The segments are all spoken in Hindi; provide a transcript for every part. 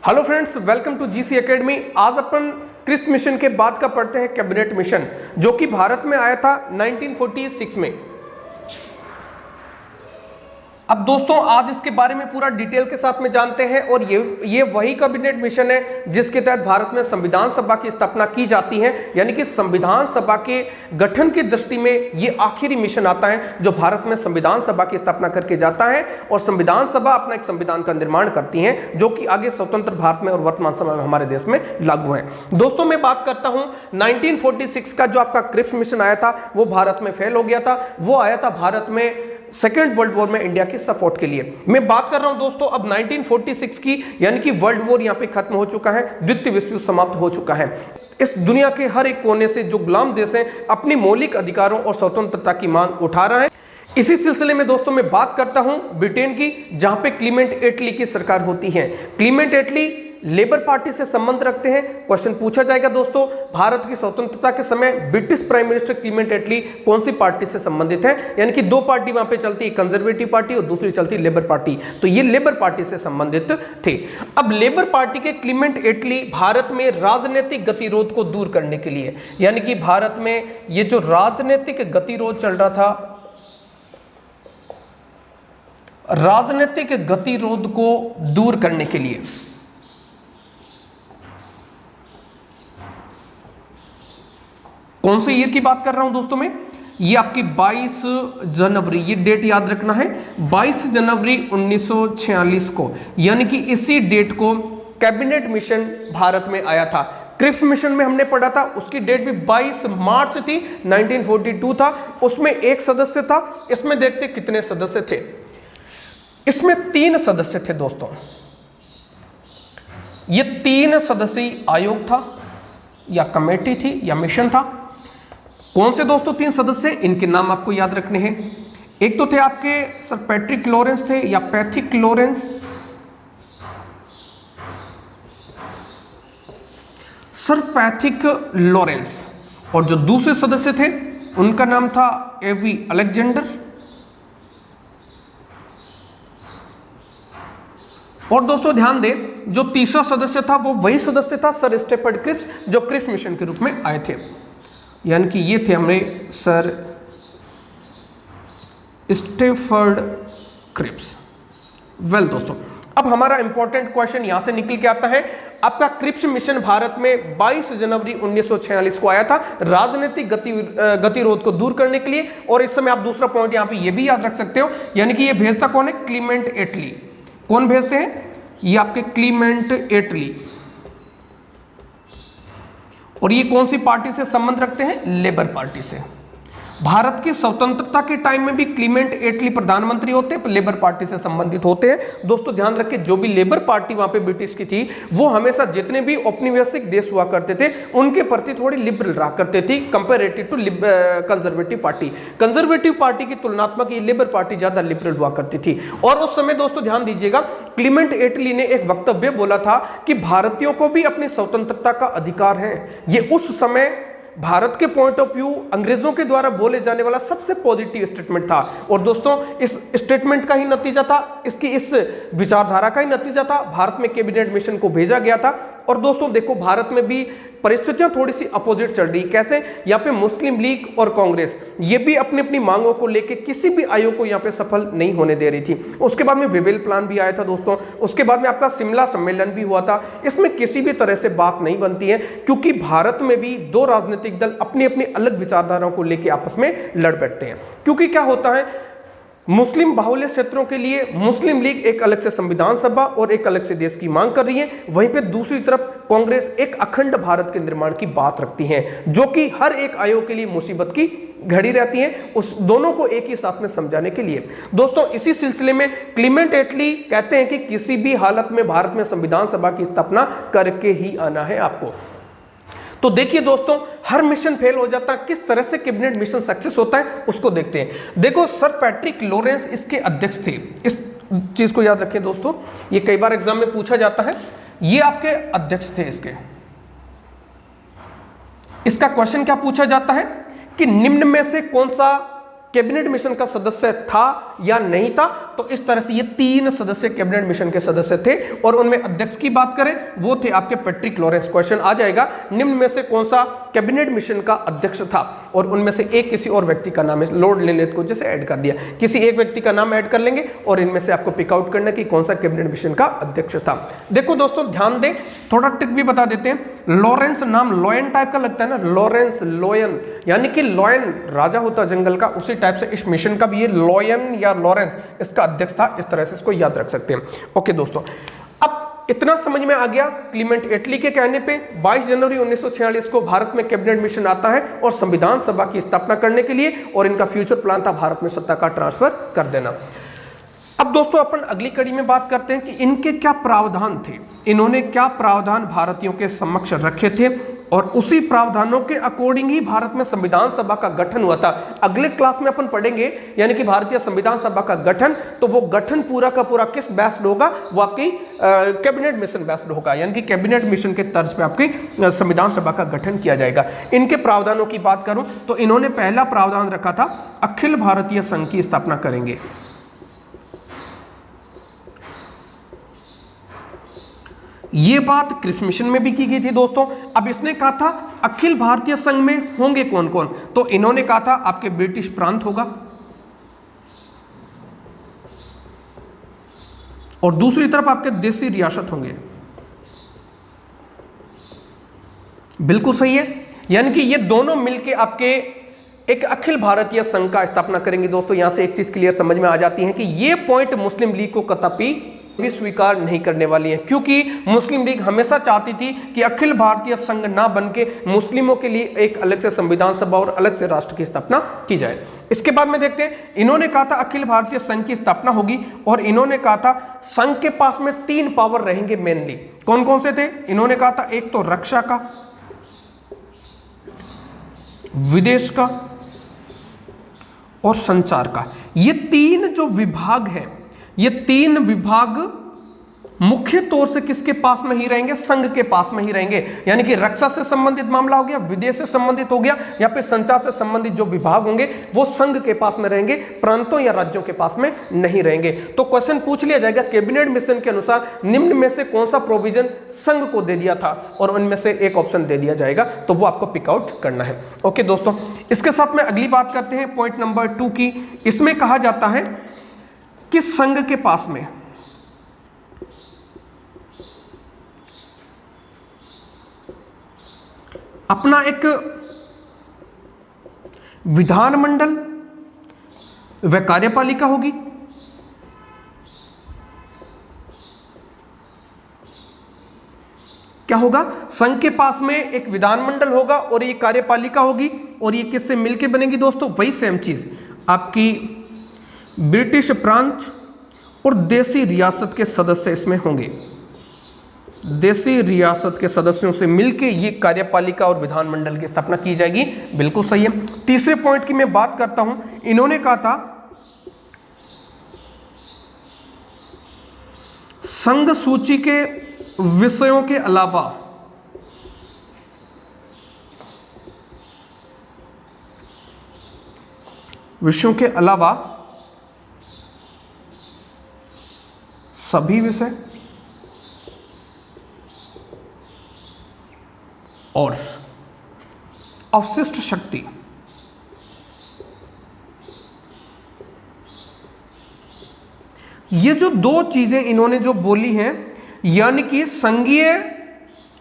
Hello friends, welcome to GC academy. आज अपन क्रिप्स मिशन के बाद का पढ़ते हैं कैबिनेट मिशन, जो कि भारत में आया था 1946 में। अब दोस्तों आज इसके बारे में पूरा डिटेल के साथ में जानते हैं और ये वही कैबिनेट मिशन है जिसके तहत भारत में संविधान सभा की स्थापना की जाती है। यानी कि संविधान सभा के गठन की दृष्टि में ये आखिरी मिशन आता है जो भारत में संविधान सभा की स्थापना करके जाता है और संविधान सभा अपना एक संविधान का निर्माण करती है जो कि आगे स्वतंत्र भारत में और वर्तमान समय में हमारे देश में लागू है। दोस्तों मैं बात करता हूं 1946 का जो आपका क्रिप्स मिशन आया था वो भारत में फेल हो गया था। वो आया था भारत में सेकेंड वर्ल्ड वॉर में इंडिया की सपोर्ट के लिए। मैं बात कर रहा हूं दोस्तों अब 1946 की, यानी कि वर्ल्ड वॉर यहां पे खत्म हो चुका है, द्वितीय विश्व युद्ध समाप्त हो चुका है। इस दुनिया के हर एक कोने से जो गुलाम देश हैं अपनी मौलिक अधिकारों और स्वतंत्रता की मांग उठा रहे हैं। इसी सिलसिले में दोस्तों मैं बात करता हूं ब्रिटेन की, जहां पे क्लीमेंट एटली की सरकार होती है। क्लीमेंट एटली लेबर पार्टी से संबंध रखते हैं। क्वेश्चन पूछा जाएगा दोस्तों, भारत की स्वतंत्रता के समय ब्रिटिश प्राइम मिनिस्टर क्लीमेंट एटली कौन सी पार्टी से संबंधित है। यानी कि दो पार्टी वहां पे चलती है, कंजर्वेटिव पार्टी और दूसरी चलती लेबर पार्टी, तो ये लेबर पार्टी से संबंधित थे। अब लेबर पार्टी के क्लीमेंट एटली भारत में राजनीतिक गतिरोध को दूर करने के लिए, यानी कि भारत में ये जो राजनीतिक गतिरोध चल रहा था, राजनीतिक गतिरोध को दूर करने के लिए कौन से ईयर की बात कर रहा हूं दोस्तों मैं, ये आपकी 22 जनवरी, ये डेट याद रखना है, 22 जनवरी 1946 को, यानी कि इसी डेट को कैबिनेट मिशन भारत में आया था। क्रिप्स मिशन में हमने पढ़ा था, उसकी डेट भी 22 मार्च थी, 1942 था। उसमें एक सदस्य था। इसमें देखते कितने सदस्य थे। इसमें 3 सदस्य थे दोस्तों। ये 3 सदस्यीय आयोग था या कमेटी थी या मिशन था। कौन से दोस्तों 3 सदस्य, इनके नाम आपको याद रखने हैं। एक तो थे आपके सर पैट्रिक लॉरेंस थे या Pethick Lawrence, sir Pethick Lawrence, और जो दूसरे सदस्य थे उनका नाम था एवी अलेक्जेंडर, और दोस्तों ध्यान दें जो तीसरा सदस्य था वो वही सदस्य था सर स्टेफर्ड क्रिप्स, जो क्रिप्स मिशन के रूप में आए थे। यानी कि ये थे हमारे सर स्टेफर्ड क्रिप्स। वेल दोस्तों, अब हमारा इंपॉर्टेंट क्वेश्चन यहां से निकल के आता है। आपका क्रिप्स मिशन भारत में 22 जनवरी 1946 को आया था राजनीतिक गतिरोध को दूर करने के लिए। और इस समय आप दूसरा पॉइंट यहां पे ये भी याद रख सकते हो, यानी कि ये भेजता कौन है, क्लीमेंट एटली। कौन भेजते हैं, ये आपके क्लीमेंट एटली, और ये कौन सी पार्टी से संबंध रखते हैं, लेबर पार्टी से। भारत की स्वतंत्रता के टाइम में भी क्लीमेंट एटली प्रधानमंत्री होते हैं, लेबर पार्टी से संबंधित होते हैं। दोस्तों ध्यान रखिए, जो भी लेबर पार्टी वहां पे ब्रिटिश की थी वो हमेशा जितने भी औपनिवेशिक देश हुआ करते थे उनके प्रति थोड़ी लिबरल रहा करते थे comparative to conservative party. Conservative party की तुलनात्मक ये लेबर पार्टी ज्यादा लिबरल हुआ करती थी। और उस समय दोस्तों ध्यान दीजिएगा, क्लीमेंट एटली ने एक वक्तव्य बोला था कि भारतीयों को भी अपनी स्वतंत्रता का अधिकार है। ये उस समय भारत के पॉइंट ऑफ व्यू अंग्रेजों के द्वारा बोले जाने वाला सबसे पॉजिटिव स्टेटमेंट था। और दोस्तों इस स्टेटमेंट का ही नतीजा था, इसकी इस विचारधारा का ही नतीजा था, भारत में कैबिनेट मिशन को भेजा गया था। और दोस्तों देखो, भारत में भी परिस्थितियां थोड़ी सी अपोजिट चल रही। कैसे, यहाँ पे मुस्लिम लीग और कांग्रेस ये भी अपनी अपनी मांगों को लेकर किसी भी आयोग को यहाँ पे सफल नहीं होने दे रही थी। उसके बाद में वेबेल प्लान भी आया था दोस्तों। उसके बाद में आपका शिमला सम्मेलन भी हुआ था। इसमें किसी भी तरह से बात नहीं बनती है, क्योंकि भारत में भी 2 राजनीतिक दल अपनी अपनी अलग विचारधाराओं को लेकर आपस में लड़ बैठते हैं। क्योंकि क्या होता है, मुस्लिम बाहुल्य क्षेत्रों के लिए मुस्लिम लीग एक अलग से संविधान सभा और एक अलग से देश की मांग कर रही है, वहीं पे दूसरी तरफ कांग्रेस एक अखंड भारत के निर्माण की बात रखती है, जो कि हर एक आयोग के लिए मुसीबत की घड़ी रहती है, उस दोनों को एक ही साथ में समझाने के लिए। दोस्तों इसी सिलसिले में क्लीमेंट एटली कहते हैं कि किसी भी हालत में भारत में संविधान सभा की स्थापना करके ही आना है आपको। तो देखिए दोस्तों, हर मिशन फेल हो जाता है, किस तरह से कैबिनेट मिशन सक्सेस होता है उसको देखते हैं। देखो सर पैट्रिक लॉरेंस इसके अध्यक्ष थे, इस चीज को याद रखें दोस्तों, ये कई बार एग्जाम में पूछा जाता है। ये आपके अध्यक्ष थे इसके। इसका क्वेश्चन क्या पूछा जाता है कि निम्न में से कौन सा कैबिनेट मिशन का सदस्य था या नहीं था? तो इस तरह से ये 3 सदस्य कैबिनेट मिशन के सदस्य थे और उनमें अध्यक्ष की बात करें वो थे आपके पैट्रिक लॉरेंस। क्वेश्चन आ जाएगा, निम्न में से कौन सा कैबिनेट मिशन का अध्यक्ष था? और उनमें से एक किसी और व्यक्ति का नाम है, लॉर्ड लेलेथ को जैसे ऐड कर दिया, किसी एक व्यक्ति का नाम ऐड कर लेंगे और इनमें से आपको पिक आउट करना कि कौन सा कैबिनेट मिशन का अध्यक्ष था। देखो दोस्तों ध्यान दें, थोड़ा ट्रिक भी बता देते हैं। लॉरेंस नाम लॉयन टाइप का लगता है ना, लॉरेंस लॉयन, यानी कि लॉयन राजा होता जंगल का, उसी टाइप से इस मिशन का भी ये लॉयन या लॉरेंस इसका अध्यक्ष था। इस तरह से इसको याद रख सकते हैं। ओके दोस्तों, अब इतना समझ में आ गया। क्लीमेंट एटली के कहने पे 22 जनवरी 1946 को भारत में कैबिनेट मिशन आता है और संविधान सभा की स्थापना करने के लिए, और इनका फ्यूचर प्लान था भारत में सत्ता का ट्रांसफर कर देना। अब दोस्तों अपन अगली कड़ी में बात करते हैं कि इनके क्या प्रावधान थे, इन्होंने क्या प्रावधान भारतीयों के समक्ष रखे थे और उसी प्रावधानों के अकॉर्डिंग ही भारत में संविधान सभा का गठन हुआ था। अगले क्लास में अपन पढ़ेंगे यानी कि भारतीय संविधान सभा का गठन, तो वो गठन पूरा का पूरा किस बेस्ड होगा? वो आपकी कैबिनेट मिशन बेस्ड होगा, यानी कि कैबिनेट मिशन के तर्ज पे आपकी संविधान सभा का गठन किया जाएगा। इनके प्रावधानों की बात करूं तो इन्होंने पहला प्रावधान रखा था अखिल भारतीय संघ की स्थापना करेंगे। ये बात क्रिप्स मिशन में भी की गई थी दोस्तों। अब इसने कहा था अखिल भारतीय संघ में होंगे कौन कौन, तो इन्होंने कहा था आपके ब्रिटिश प्रांत होगा और दूसरी तरफ आपके देशी रियासत होंगे। बिल्कुल सही है, यानी कि ये दोनों मिलके आपके एक अखिल भारतीय संघ का स्थापना करेंगे। दोस्तों यहां से एक चीज क्लियर समझ में आ जाती है कि ये पॉइंट मुस्लिम लीग को कतई भी स्वीकार नहीं करने वाली है, क्योंकि मुस्लिम लीग हमेशा चाहती थी कि अखिल भारतीय संघ ना बनके मुस्लिमों के लिए एक अलग से संविधान सभा और अलग से राष्ट्र की स्थापना की जाए। इसके बाद में देखते हैं, इन्होंने कहा था अखिल भारतीय संघ की स्थापना होगी और इन्होंने कहा था संघ के पास में 3 पावर रहेंगे मेनली। कौन कौन से थे? इन्होंने कहा था एक तो रक्षा का, विदेश का और संचार का। ये 3 जो विभाग हैं, ये 3 विभाग मुख्य तौर से किसके पास में ही रहेंगे? संघ के पास में ही रहेंगे। यानी कि रक्षा से संबंधित मामला हो गया, विदेश से संबंधित हो गया, या फिर संचार से संबंधित जो विभाग होंगे वो संघ के पास में रहेंगे, प्रांतों या राज्यों के पास में नहीं रहेंगे। तो क्वेश्चन पूछ लिया जाएगा कैबिनेट मिशन के अनुसार निम्न में से कौन सा प्रोविजन संघ को दे दिया था, और उनमें से एक ऑप्शन दे दिया जाएगा, तो वो आपको पिक आउट करना है। ओके दोस्तों, इसके साथ में अगली बात करते हैं पॉइंट नंबर 2 की। इसमें कहा जाता है कि संघ के पास में अपना एक विधानमंडल व कार्यपालिका होगी, क्या होगा? संघ के पास में एक विधानमंडल होगा और ये कार्यपालिका होगी, और ये किससे मिलके बनेगी दोस्तों? वही सेम चीज आपकी ब्रिटिश प्रांत और देशी रियासत के सदस्य इसमें होंगे। देशी रियासत के सदस्यों से मिलके ये कार्यपालिका और विधानमंडल की स्थापना की जाएगी। बिल्कुल सही है। तीसरे पॉइंट की मैं बात करता हूं, इन्होंने कहा था संघ सूची के विषयों के अलावा सभी विषय और अवशिष्ट शक्ति ये जो 2 चीजें इन्होंने जो बोली हैं, यानी कि संघीय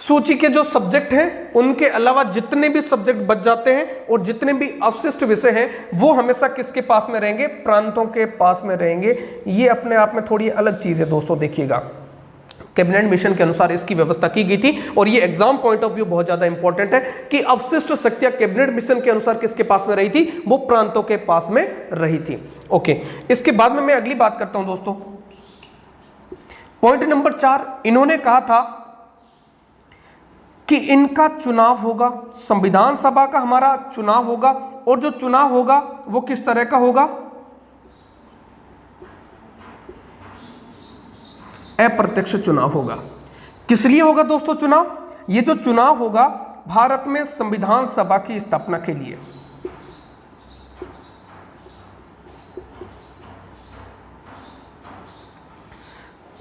सूची के जो सब्जेक्ट हैं उनके अलावा जितने भी सब्जेक्ट बच जाते हैं और जितने भी अवशिष्ट विषय हैं वो हमेशा किसके पास में रहेंगे? प्रांतों के पास में रहेंगे। ये अपने आप में थोड़ी अलग चीज है दोस्तों। देखिएगा कैबिनेट मिशन के अनुसार इसकी व्यवस्था की गई थी, और ये एग्जाम पॉइंट ऑफ व्यू बहुत ज्यादा इंपॉर्टेंट है कि अवशिष्ट शक्तियां कैबिनेट मिशन के अनुसार किसके पास में रही थी? वो प्रांतों के पास में रही थी। ओके, इसके बाद में मैं अगली बात करता हूं दोस्तों, पॉइंट नंबर 4। इन्होंने कहा था कि इनका चुनाव होगा, संविधान सभा का हमारा चुनाव होगा, और जो चुनाव होगा वो किस तरह का होगा? अप्रत्यक्ष चुनाव होगा। किस लिए होगा दोस्तों चुनाव? ये जो चुनाव होगा भारत में संविधान सभा की स्थापना के लिए।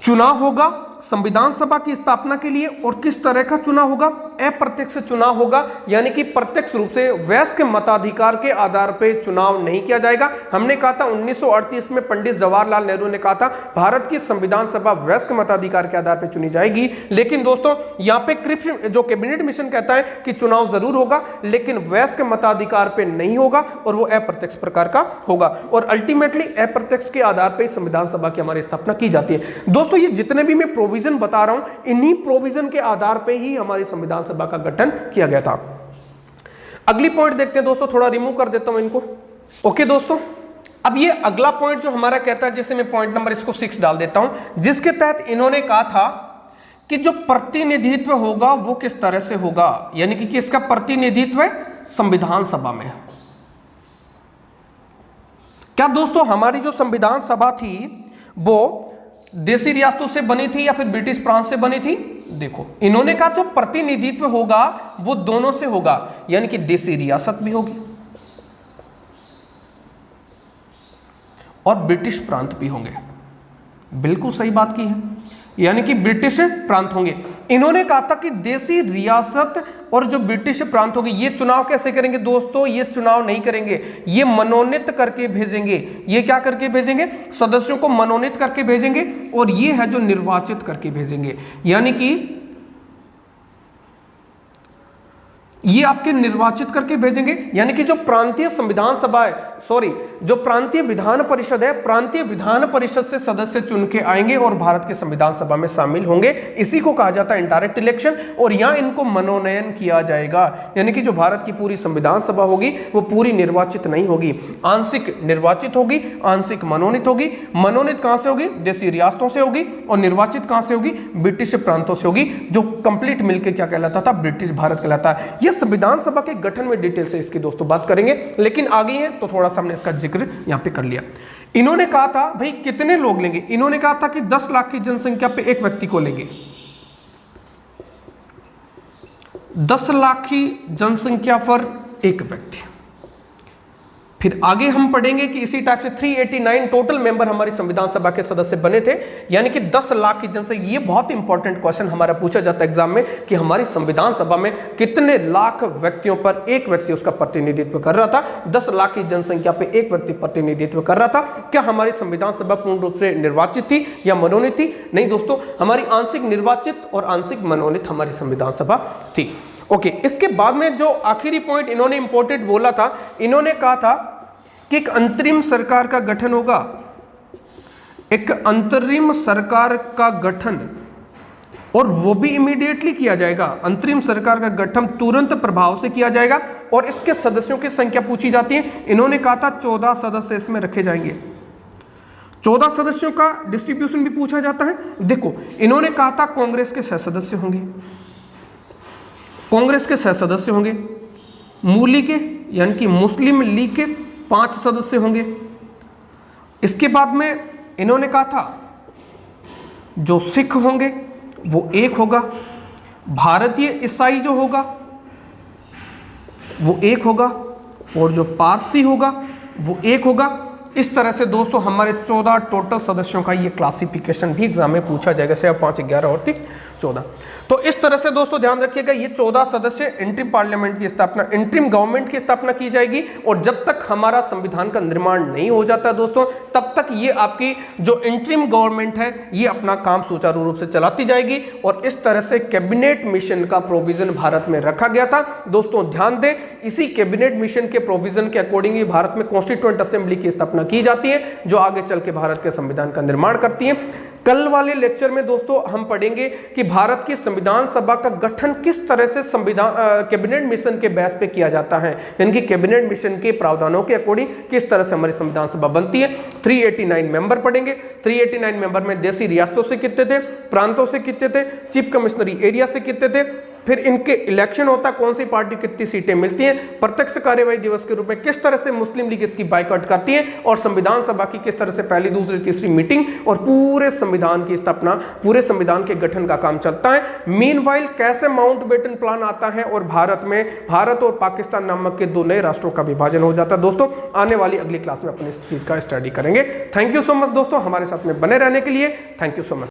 चुनाव होगा संविधान सभा की स्थापना के लिए, और किस तरह का चुनाव होगा? अप्रत्यक्ष चुनाव होगा, यानी कि प्रत्यक्ष रूप से वयस्क मताधिकार के आधार पर चुनाव नहीं किया जाएगा। हमने कहा था 1938 में पंडित जवाहरलाल नेहरू ने कहा था भारत की संविधान सभा वयस्क मताधिकार के आधार पर चुनी जाएगी। लेकिन दोस्तों यहाँ पे कृषि जो कैबिनेट मिशन कहता है कि चुनाव जरूर होगा, लेकिन वयस्क मताधिकार पे नहीं होगा और वो अप्रत्यक्ष प्रकार का होगा, और अल्टीमेटली अप्रत्यक्ष के आधार पर संविधान सभा की हमारी स्थापना की जाती है। दोस्तों ये जितने भी मैं प्रोविजन बता रहा हूं, इन्हीं प्रोविजन के आधार पे ही हमारी संविधान सभा का गठन किया गया था। अगली पॉइंट देखते हैं दोस्तों, थोड़ा रिमूव कर देता हूं इनको। ओके दोस्तों, अब ये अगला पॉइंट जो हमारा कहता है, जैसे मैं पॉइंट नंबर इसको 6 डाल देता हूं, जिसके तहत इन्होंने कहा था कि जो प्रतिनिधित्व होगा वो किस तरह से होगा, यानी कि किसका प्रतिनिधित्व है? संविधान सभा में। क्या दोस्तों हमारी जो संविधान सभा थी वो देशी रियासतों से बनी थी या फिर ब्रिटिश प्रांत से बनी थी? देखो इन्होंने कहा जो प्रतिनिधित्व होगा वो दोनों से होगा, यानी कि देशी रियासत भी होगी और ब्रिटिश प्रांत भी होंगे। बिल्कुल सही बात की है, यानी कि ब्रिटिश प्रांत होंगे। इन्होंने कहा था कि देशी रियासत और जो ब्रिटिश प्रांत होंगे, ये चुनाव कैसे करेंगे दोस्तों? ये चुनाव नहीं करेंगे, ये मनोनीत करके भेजेंगे। ये क्या करके भेजेंगे? सदस्यों को मनोनीत करके भेजेंगे, और ये है जो निर्वाचित करके भेजेंगे, यानी कि ये आपके निर्वाचित करके भेजेंगे। यानी कि जो प्रांतीय संविधान सभा है, सॉरी जो प्रांतीय विधान परिषद है, प्रांतीय विधान परिषद से सदस्य चुन के आएंगे और भारत के संविधान सभा में शामिल होंगे। इसी को कहा जाता है इनडायरेक्ट इलेक्शन, और यहां इनको मनोनयन किया जाएगा। यानी कि जो भारत की पूरी संविधान सभा होगी वो पूरी निर्वाचित नहीं होगी, आंशिक निर्वाचित होगी, आंशिक मनोनीत होगी। मनोनीत कहां से होगी? देशी रियासतों से होगी, और निर्वाचित कहां से होगी? ब्रिटिश प्रांतों से होगी, जो कंप्लीट मिलकर क्या कहलाता था? ब्रिटिश भारत कहलाता है। ये संविधान सभा के गठन में डिटेल से इसकी दोस्तों बात करेंगे, लेकिन आगे है तो थोड़ा सा हमने इसका जिक्र यहां पे कर लिया। इन्होंने कहा था भाई कितने लोग लेंगे? इन्होंने कहा था कि 10 लाख की जनसंख्या पे एक व्यक्ति को लेंगे। 10 लाख की जनसंख्या पर एक व्यक्ति। फिर आगे हम पढ़ेंगे कि इसी टाइप से 389 टोटल मेंबर हमारी संविधान सभा के सदस्य बने थे, यानी कि 10 लाख की जनसंख्या। ये बहुत इंपॉर्टेंट क्वेश्चन हमारा पूछा जाता है एग्जाम में कि हमारी संविधान सभा में कितने लाख व्यक्तियों पर एक व्यक्ति उसका प्रतिनिधित्व कर रहा था? 10 लाख की जनसंख्या पे एक व्यक्ति प्रतिनिधित्व कर रहा था। क्या हमारी संविधान सभा पूर्ण रूप से निर्वाचित थी या मनोनीत थी? नहीं दोस्तों, हमारी आंशिक निर्वाचित और आंशिक मनोनीत हमारी संविधान सभा थी। ओके, इसके बाद में जो आखिरी पॉइंट इन्होंने इंपॉर्टेंट बोला था, इन्होंने कहा था कि एक अंतरिम सरकार का गठन होगा। एक अंतरिम सरकार का गठन, और वो भी इमीडिएटली किया जाएगा। अंतरिम सरकार का गठन तुरंत प्रभाव से किया जाएगा, और इसके सदस्यों की संख्या पूछी जाती है। इन्होंने कहा था 14 सदस्य इसमें रखे जाएंगे। 14 सदस्यों का डिस्ट्रीब्यूशन भी पूछा जाता है। देखो इन्होंने कहा था कांग्रेस के 6 सदस्य होंगे, कांग्रेस के 6 सदस्य होंगे, मूली के यानी कि मुस्लिम लीग के 5 सदस्य होंगे। इसके बाद में इन्होंने कहा था जो सिख होंगे वो 1 होगा, भारतीय ईसाई जो होगा वो 1 होगा, और जो पारसी होगा वो 1 होगा। इस तरह से दोस्तों हमारे 14 टोटल सदस्यों का ये क्लासिफिकेशन भी एग्जाम में पूछा जाएगा। 6, 5, 11 और 3, 14। तो इस तरह से दोस्तों ध्यान रखिएगा, ये 14 सदस्य इंटरिम पार्लियामेंट की स्थापना, इंटरिम गवर्नमेंट की स्थापना की जाएगी। और जब तक हमारा संविधान का निर्माण नहीं हो जाता दोस्तों, तब तक ये आपकी जो इंटरिम गवर्नमेंट है ये अपना काम सुचारू रूप से चलाती जाएगी। और इस तरह से कैबिनेट मिशन का प्रोविजन भारत में रखा गया था। दोस्तों ध्यान दें, इसी कैबिनेट मिशन के प्रोविजन के अकॉर्डिंग ही भारत में कॉन्स्टिट्यूएंट असेंबली की स्थापना की जाती है, जो आगे चल के भारत के संविधान का निर्माण करती है। कल वाले लेक्चर में दोस्तों हम पढ़ेंगे कि भारत की संविधान सभा का गठन किस तरह से संविधान कैबिनेट मिशन के बेस पे किया जाता है, यानी कि कैबिनेट मिशन के प्रावधानों के अकॉर्डिंग किस तरह से हमारी संविधान सभा बनती है। 389 मेंबर पढ़ेंगे। 389 मेंबर में देशी रियासतों से कितने थे, प्रांतों से कितने थे, चीफ कमिश्नरी एरिया से कितने थे, फिर इनके इलेक्शन होता है, कौन सी पार्टी कितनी सीटें मिलती हैं, प्रत्यक्ष कार्यवाही दिवस के रूप में किस तरह से मुस्लिम लीग इसकी बाइकआउट करती है, और संविधान सभा की किस तरह से पहली, दूसरी, तीसरी मीटिंग और पूरे संविधान की स्थापना, पूरे संविधान के गठन का काम चलता है। मीनवाइल कैसे माउंटबेटन प्लान आता है और भारत में भारत और पाकिस्तान नामक के 2 नए राष्ट्रों का विभाजन हो जाता है। दोस्तों आने वाली अगली क्लास में अपन इस चीज का स्टडी करेंगे। थैंक यू सो मच दोस्तों, हमारे साथ में बने रहने के लिए थैंक यू सो मच।